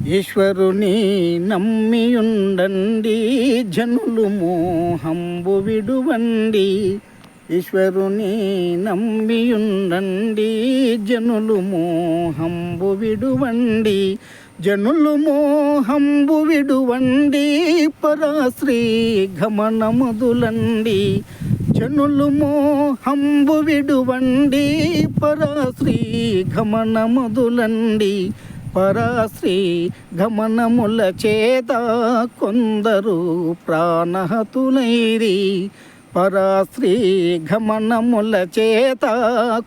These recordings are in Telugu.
ఈశ్వరుని నమ్మియుండండి జనులు మోహంబు విడువండి. ఈశ్వరుని నమ్మియుండండి జనులు మోహంబు విడువండి. జనులు మోహంబు విడువండి పరాశ్రీ గమనముదులండి. జనులు మోహంబు విడువండి పరాశ్రీ గమనముదులండి. పరాశ్రీ గమనముల చేత కొందరు ప్రాణహతులైరి. పరాశ్రీ గమనముల చేత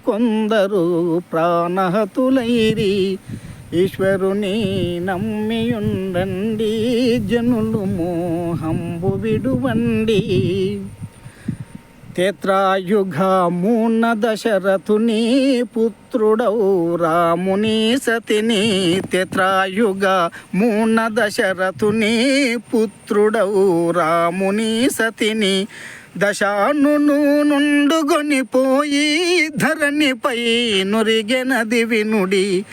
కొందరు ప్రాణహతులైరి. ఈశ్వరుని నమ్మియుండండి జనులు మోహంబు విడువండి. త్రేతాయుగమున దశరథుని పుత్రుడవు రాముని సతిని. త్రేతాయుగమున దశరథుని పుత్రుడవు రాముని సతిని. దశానును నుండుగొనిపోయి ధరణిపై నురిగెనది వినుడి.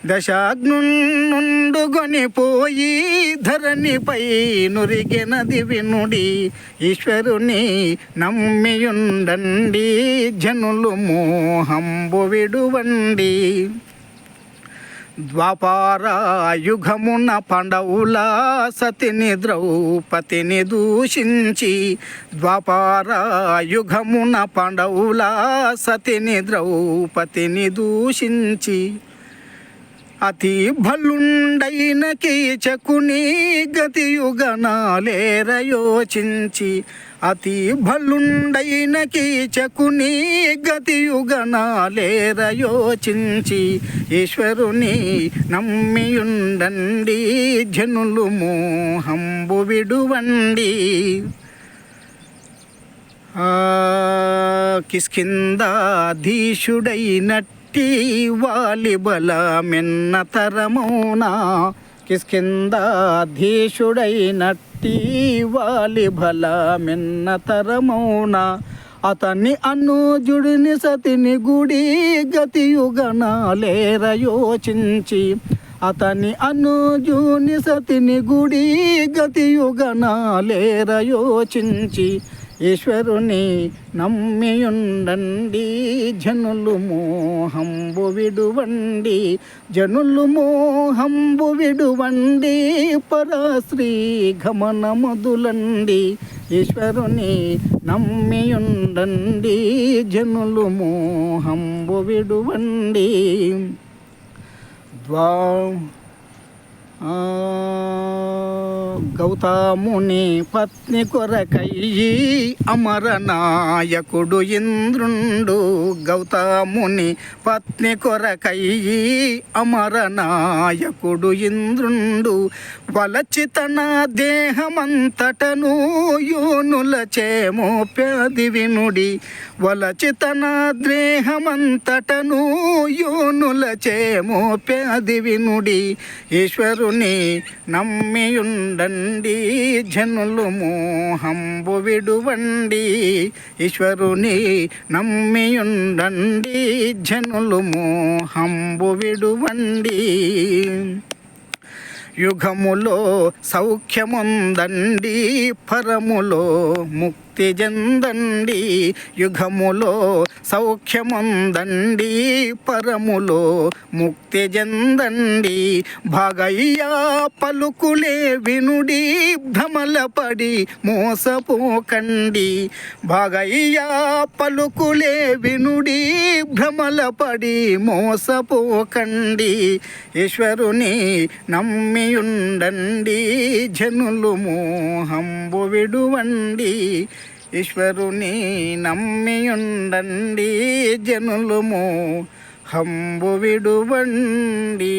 దశాగ్నుండుగొనిపోయి ధరణిపై నురిగెనది వినుడి. ఈశ్వరుని నమ్మియుండండి జనులు మోహంబు విడువండి. ద్వాపారయుగమున పాండవుల సతిని ద్రౌపదిని దూషించి. ద్వాపారయుగమున పాండవుల సతిని ద్రౌపదిని దూషించి. అతి భలుండైన కీచకుని గతియుగనాలేర యోచించి. అతి భలుండైన కీచకుని గతియుగనాలేర యోచించి. ఈశ్వరుని నమ్మియుండండి జనులు మోహంబు విడువండి. కిష్కింధాధీశుడైనట్టు వాలి బలమెన్న తరమౌనా. కిష్కింధాధీశుడైనట్టి వాలి బలమెన్న తరమౌనా. అతన్ని అనుజుడిని సతిని గుడి గతియుగనాలేర యోచించి. అతని అనుజుని సతిని గుడి గతియుగనాలేర యోచించి. ఈశ్వరుని నమ్మియుండండి జనులు మోహంబు విడువండి. జనులు మోహంబు విడువండి పరాశ్రీ గమనముదులండి. ఈశ్వరుని నమ్మియుండండి జనులు మోహంబు విడువండి. గౌతముని పత్ని కొరకయ్యి అమరనాయకుడు ఇంద్రుండు. గౌతముని పత్ని కొరకయ్యి అమరనాయకుడు ఇంద్రుండు. వలచి తన దేహమంతటను యోనులచే మోప్యాది వినుడి. వలచి తన దేహమంతటను యోనులచే మోప్యాది వినుడి. ఈశ్వరుని నమ్మియుండండి జనులు మోహంబు విడువండి. ఈశ్వరుని నమ్మియుండండి జనులు మోహంబు విడువండి. యుగములో సౌఖ్యముందండి పరములో ముక్తి చెందండి. యుగములో సౌఖ్యముందండి పరములో ముక్తి చెందండి. భాగయ్యా పలుకులే వినుడి భ్రమలపడి మోసపోకండి. భాగయ్యా పలుకులే వినుడి భ్రమలపడి మోసపోకండి. ఈశ్వరుని నమ్మియుండండి జనులు మోహంబు విడువండి. ఈశ్వరుని నమ్మియుండండి జనులు మోహంబు విడువండి.